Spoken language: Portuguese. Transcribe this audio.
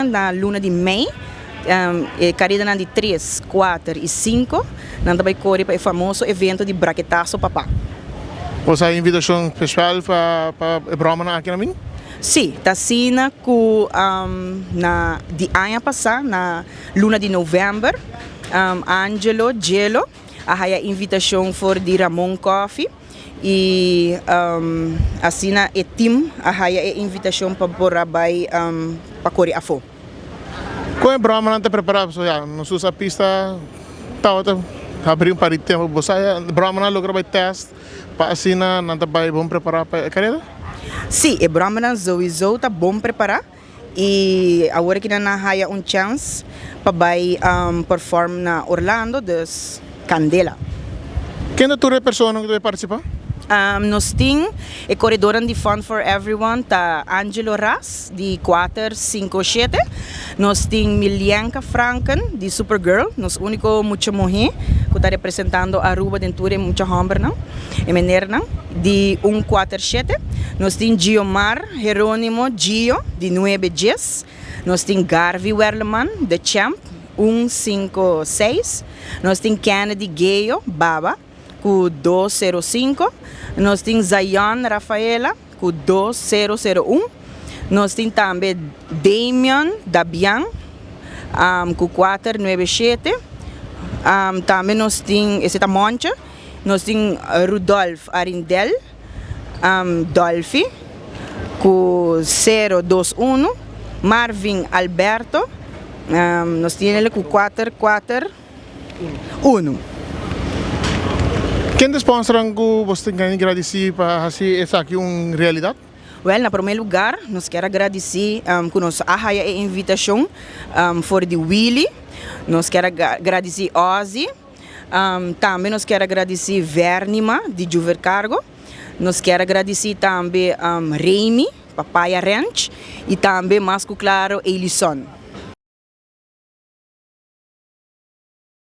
na luna de Mei, carida de 3, 4 e 5, nós vai correr para o famoso evento de Braquetaço Papá. Você tem invitação especial para o programa aqui na minha? Sim, está sendo que na de ano passado, na luna de novembro, Angelo Gelo, a invitação for de Ramon Coffee e assim a team a invitação para para correr a fo. Qual é o programa que está preparado? Nós usamos a pista, abrir para o tempo, você o programa não logra teste para assim não está bom preparar para a carreira? Sim, o programa sowieso está bom preparar e agora que nós temos chance para perform na Orlando, dus Candela. Quem é a pessoa que vai participar? Nós temos a corredora de Fun for Everyone, tá Angelo Ras, de 457. Nós temos Milianka Franken, de Supergirl, nosso único mucha mulher, que está representando a Aruba dentro de mucha homem, e menina, de 147. Nós temos Giomar Jerónimo Gio, de 910. Nós temos Garvey Werleman, de Champ, 156. Nós temos Kennedy Gayo, Baba, com 205. Nós temos Zion Rafaela, com 2001. Nós temos também Damian Dabian, com 497. Também nós temos esse Moncha. Nós temos Rudolf Arindel, Dolphy, com 021. Marvin Alberto, nós temos ele com 441. Quem sponsora que você tem que agradecer para fazer essa aqui uma realidade? Well, na primeiro lugar, nós queremos agradecer que nos a invitação for de Willy. Nós queremos agradecer Ozzy. Também nós queremos agradecer Vernima, de Juvercargo. Nós queremos agradecer também Reimi, Papaya Ranch. E também, mais claro, Elison.